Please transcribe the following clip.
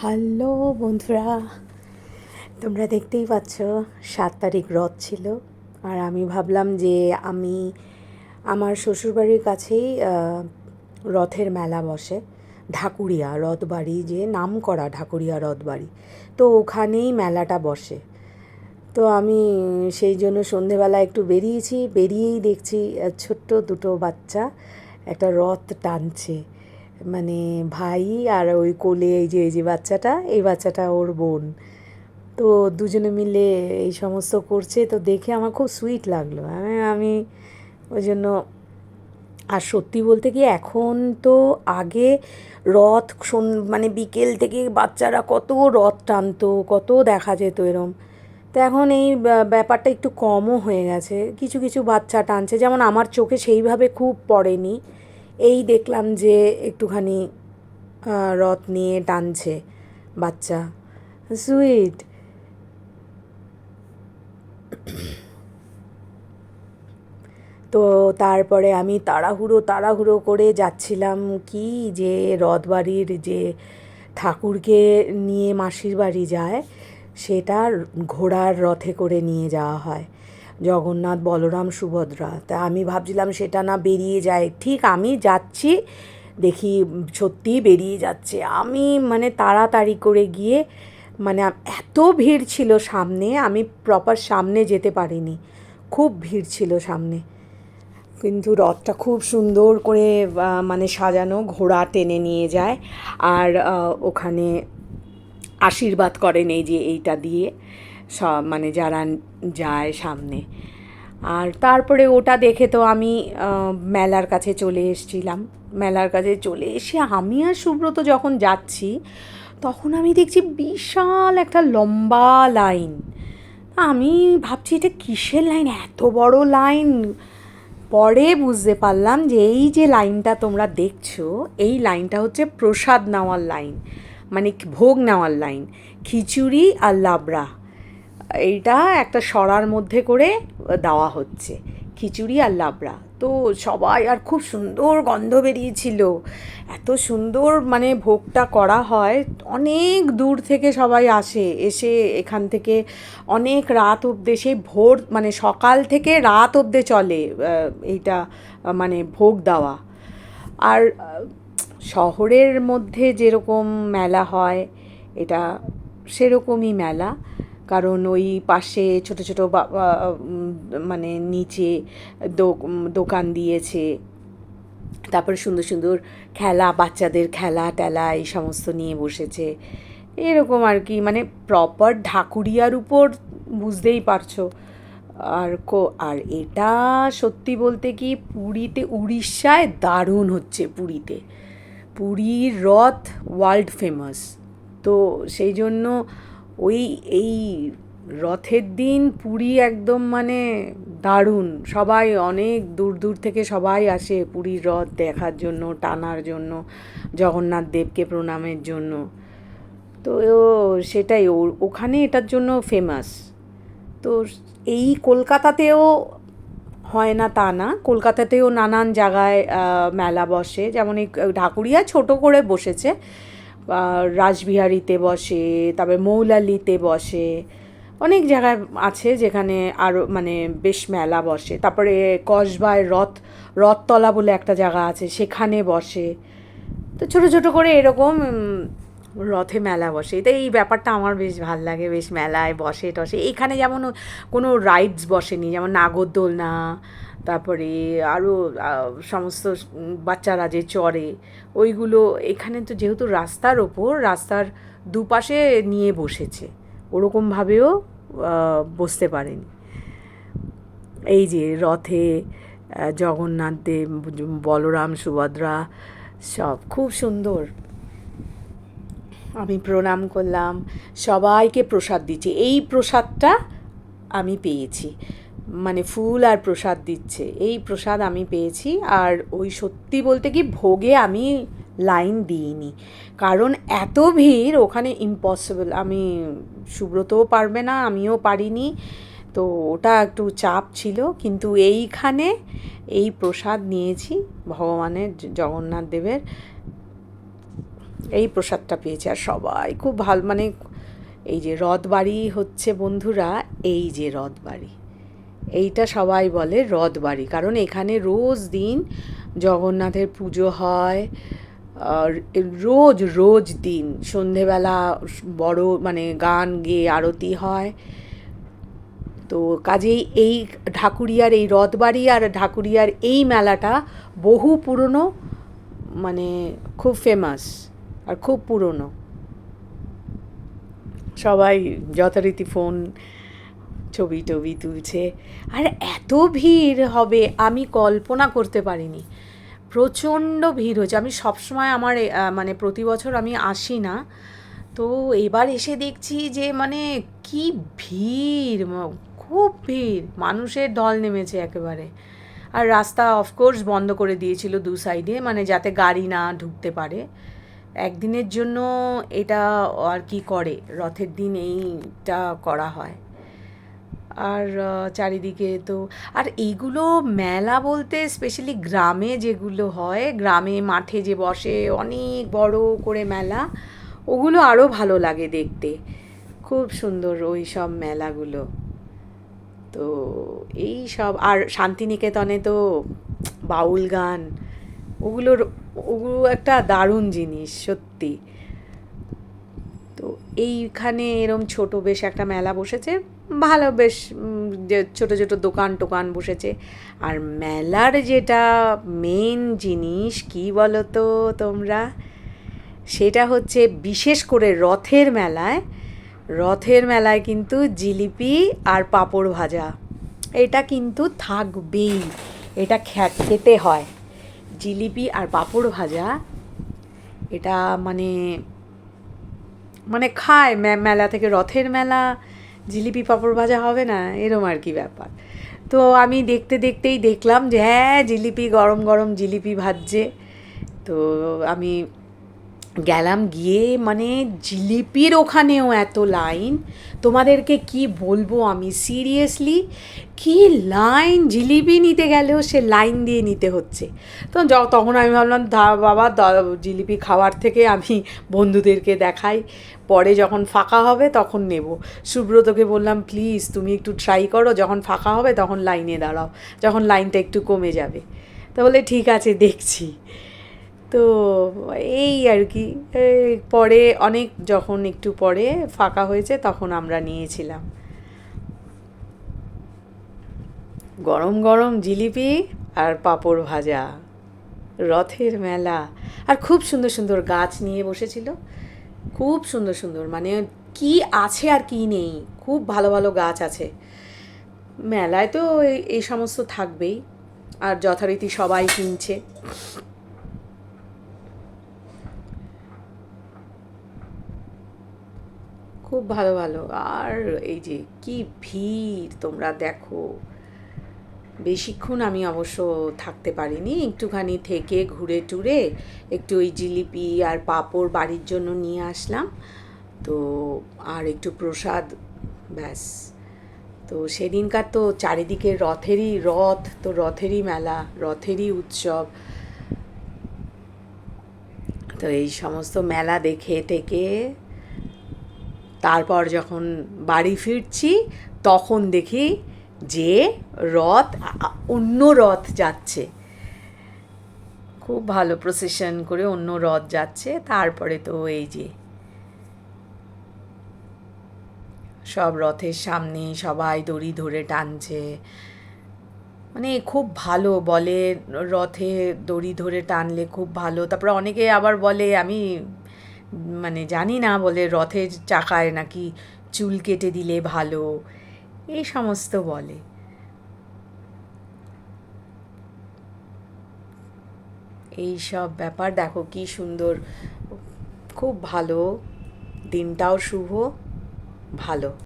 Hello বন্ধুরা, তোমরা দেখতেই পাচ্ছ 7 তারিখ রথ ছিল। আর আমি ভাবলাম যে আমি আমার শ্বশুরবাড়ির কাছেই রথের মেলা বসে, ঢাকুরিয়া রথবাড়ি, যে নামকরা ঢাকুরিয়া রথবাড়ি, তো ওখানেই মেলাটা বসে। তো আমি সেই জন্য সন্ধেবেলা একটু বেরিয়েছি, বেরিয়েই দেখছি ছোট্ট দুটো বাচ্চা একটা রথ টানছে। মানে ভাই আর ওই কোলে এই যে বাচ্চাটা, এই বাচ্চাটা ওর বোন। তো দুজনে মিলে এই সমস্ত করছে, তো দেখে আমার খুব সুইট লাগলো। আমি ওই জন্য, আর সত্যি বলতে কি এখন তো, আগে রথ মানে বিকেল থেকে বাচ্চারা কত রথ টানতো, কত দেখা যেত এরম। তো এখন এই ব্যাপারটা একটু কমও হয়ে গেছে, কিছু কিছু বাচ্চা টানছে, যেমন আমার চোখে সেইভাবে খুব পড়েনি। এই দেখলাম যে একটুখানি রথ নিয়ে টানছে বাচ্চা, সুইট। তো তারপরে আমি তাড়াহুড়ো তাড়াহুড়ো করে যাচ্ছিলাম, কি যে রথবাড়ির যে ঠাকুরকে নিয়ে মাসির বাড়ি যায়, সেটা ঘোড়ার রথে করে নিয়ে যাওয়া হয়, জগন্নাথ বলরাম সুভদ্রা। তা আমি ভাবছিলাম সেটা না বেরিয়ে যায়, ঠিক আমি যাচ্ছি দেখি সত্যিই বেরিয়ে যাচ্ছে। আমি মানে তাড়াতাড়ি করে গিয়ে, মানে এত ভিড় ছিল সামনে, আমি প্রপার সামনে যেতে পারিনি, খুব ভিড় ছিল সামনে। কিন্তু রথটা খুব সুন্দর করে মানে সাজানো, ঘোড়া টেনে নিয়ে যায়। আর ওখানে আশীর্বাদ করেন এই যে এইটা দিয়ে, সব মানে যারা যায় সামনে। আর তারপরে ওটা দেখে তো আমি মেলার কাছে চলে এসেছিলাম। মেলার কাছে চলে এসে আমি আর সুব্রত যখন যাচ্ছি, তখন আমি দেখছি বিশাল একটা লম্বা লাইন। আমি ভাবছি এটা কিসের লাইন, এত বড় লাইন। পরে বুঝতে পারলাম যে এই যে লাইনটা তোমরা দেখছো, এই লাইনটা হচ্ছে প্রসাদ নেওয়ার লাইন, মানে ভোগ নেওয়ার লাইন, খিচুড়ি আর লাবড়া। এইটা একটা সরার মধ্যে করে দেওয়া হচ্ছে, খিচুড়ি আর লাবড়া। তো সবাই, আর খুব সুন্দর গন্ধ বেরিয়েছিল, এত সুন্দর মানে ভোগটা করা হয়। অনেক দূর থেকে সবাই আসে, এসে এখান থেকে অনেক রাত অবধি, সেই ভোর মানে সকাল থেকে রাত অবধি চলে এইটা, মানে ভোগ দেওয়া। আর শহরের মধ্যে যেরকম মেলা হয়, এটা সেরকমই মেলা। কারণ ওই পাশে ছোটো ছোটো মানে নিচে দোকান দিয়েছে, তারপরে সুন্দর সুন্দর খেলা, বাচ্চাদের খেলা টেলা এই সমস্ত নিয়ে বসেছে, এরকম আর কি, মানে প্রপার ঢাকুরিয়ার উপর, বুঝতেই পারছো। আর এটা সত্যি বলতে কি, পুরীতে, উড়িষ্যায় দারুণ হচ্ছে পুরীতে। পুরীর রথ ওয়ার্ল্ড ফেমাস। তো সেই জন্য ওই এই রথের দিন পুরী একদম মানে দারুণ। সবাই অনেক দূর দূর থেকে সবাই আসে পুরীর রথ দেখার জন্য, টানার জন্য, জগন্নাথ দেবকে প্রণামের জন্য। তো সেটাই, ওখানে এটার জন্য ফেমাস। তো এই কলকাতাতেও হয় না তা না, কলকাতাতেও নানান জায়গায় মেলা বসে, যেমন এই ঢাকুরিয়া ছোট করে বসেছে, রাসবিহারীতে বসে, তারপরে মৌলালিতে বসে, অনেক জায়গায় আছে যেখানে আরও মানে বেশ মেলা বসে। তারপরে কসবায় রথতলা বলে একটা জায়গা আছে, সেখানে বসে। তো ছোটো ছোটো করে এরকম রথে মেলা বসে। তো এই ব্যাপারটা আমার বেশ ভাল লাগে, বেশ মেলায় বসে টসে। এইখানে যেমন কোনো রাইডস বসেনি, যেমন নাগরদোলনা, তারপরে আরও সমস্ত বাচ্চারা যে চড়ে ওইগুলো, এখানে তো যেহেতু রাস্তার ওপর, রাস্তার দুপাশে নিয়ে বসেছে, ওরকমভাবেও বসতে পারেনি। এই যে রথে জগন্নাথ দেব, বলরাম সুভদ্রা, সব খুব সুন্দর। আমি প্রণাম করলাম, সবাইকে প্রসাদ দিচ্ছে, এই প্রসাদটা আমি পেয়েছি, মানে ফুল আর প্রসাদ দিচ্ছে, এই প্রসাদ আমি পেয়েছি। আর ওই সত্যি বলতে কি, ভোগে আমি লাইন দিইনি, কারণ এত ভিড় ওখানে, ইম্পসিবল। আমি, সুব্রতও পারবে না, আমিও পারিনি, তো ওটা একটু চাপ ছিল। কিন্তু এইখানে এই প্রসাদ নিয়েছি ভগবানের, জগন্নাথ দেবের, এই প্রসাদটা পেয়েছে। আর সবাই খুব ভালো, মানে এই যে রথবাড়ি হচ্ছে বন্ধুরা, এই যে রথবাড়ি, এইটা সবাই বলে রথবাড়ি, কারণ এখানে রোজ দিন জগন্নাথের পুজো হয়। আর রোজ রোজ দিন সন্ধেবেলা বড় মানে গান গেয়ে আরতি হয়। তো কাজেই এই ঢাকুরিয়ার এই রথবাড়ি আর ঢাকুরিয়ার এই মেলাটা বহু পুরনো, মানে খুব ফেমাস আর খুব পুরনো। সবাই যথারীতি ফোন ছবি টবি তুলছে। আর এত ভিড় হবে আমি কল্পনা করতে পারিনি, প্রচণ্ড ভিড় হয়েছে। আমি সবসময় আমার মানে প্রতি বছর আমি আসি না, তো এবার এসে দেখছি যে মানে কি ভিড়, খুব ভিড়, মানুষের ঢল নেমেছে একেবারে। আর রাস্তা অফকোর্স বন্ধ করে দিয়েছিল দু সাইডে, মানে যাতে গাড়ি না ঢুকতে পারে। একদিনের জন্য এটা আর কি করে, রথের দিন এইটা করা হয়। আর চারিদিকে তো, আর এইগুলো মেলা বলতে স্পেশালি গ্রামে যেগুলো হয়, গ্রামে মাঠে যে বসে অনেক বড় করে মেলা, ওগুলো আরও ভালো লাগে দেখতে, খুব সুন্দর ওই সব মেলাগুলো। তো এই সব, আর শান্তিনিকেতনে তো বাউল গান, ওগুলোর ওগুলো একটা দারুণ জিনিস সত্যি। তো এইখানে এরম ছোট বেশ একটা মেলা বসেছে, ভালো বেশ, যে ছোটো ছোটো দোকান টোকান বসেছে। আর মেলার যেটা মেন জিনিস কী বলো তো তোমরা, সেটা হচ্ছে বিশেষ করে রথের মেলায় কিন্তু জিলিপি আর পাঁপড় ভাজা, এটা কিন্তু থাকবেই, এটা খেতে হয়। জিলিপি আর পাঁপড় ভাজা এটা মানে মানে খায় মেলা থেকে, রথের মেলা জিলিপি পাঁপড় ভাজা হবে না, এরম আর কি ব্যাপার। তো আমি দেখতে দেখতেই দেখলাম যে হ্যাঁ জিলিপি, গরম গরম জিলিপি ভাজছে। তো আমি গেলাম, গিয়ে মানে জিলিপির ওখানেও এত লাইন, তোমাদেরকে কি বলবো আমি, সিরিয়াসলি কি লাইন, জিলিপি নিতে গেলেও সে লাইন দিয়ে নিতে হচ্ছে। তো তখন আমি ভাবলাম বাবা জিলিপি খাওয়ার থেকে আমি বন্ধুদেরকে দেখাই, পরে যখন ফাঁকা হবে তখন নেব। সুব্রতকে বললাম প্লিজ তুমি একটু ট্রাই করো, যখন ফাঁকা হবে তখন লাইনে দাঁড়াও, যখন লাইনটা একটু কমে যাবে। তো বলে ঠিক আছে দেখছি। তো এই আর কি, পরে অনেক যখন একটু পরে ফাঁকা হয়েছে তখন আমরা নিয়েছিলাম গরম গরম জিলিপি আর পাঁপড় ভাজা, রথের মেলা। আর খুব সুন্দর সুন্দর গাছ নিয়ে বসেছিল, খুব সুন্দর সুন্দর, মানে কি আছে আর কি নেই, খুব ভালো ভালো গাছ আছে। মেলায় তো এই সমস্ত থাকবেই, আর যথারীতি সবাই কিনছে। খুব ভালো ভালো। আর এই যে কি ভিড় তোমরা দেখো, বেশিক্ষণ আমি অবশ্য থাকতে পারিনি, একটুখানি থেকে ঘুরে টুরে একটু ওই জিলিপি আর পাঁপড় বাড়ির জন্য নিয়ে আসলাম, তো আর একটু প্রসাদ, ব্যাস। তো সেদিনকার তো চারিদিকে রথ, তো রথেরই মেলা, রথেরই উৎসব। তো এই সমস্ত মেলা দেখে টেকে তারপর যখন বাড়ি ফিরছি তখন দেখি যে অন্য রথ যাচ্ছে, খুব ভালো প্রসেশন করে অন্য রথ যাচ্ছে। তারপরে তো এই যে সব রথের সামনে সবাই দড়ি ধরে টানছে, মানে খুব ভালো বলে, রথে দড়ি ধরে টানলে খুব ভালো। তারপরে অনেকে আবার বলে, আমি মানে জানি না, বলে রথের চাকায় নাকি চুল কেটে দিলে ভালো, এই সমস্ত বলে। এই সব ব্যাপার দেখো কি সুন্দর, খুব ভালো, দিনটাও শুভ, ভালো।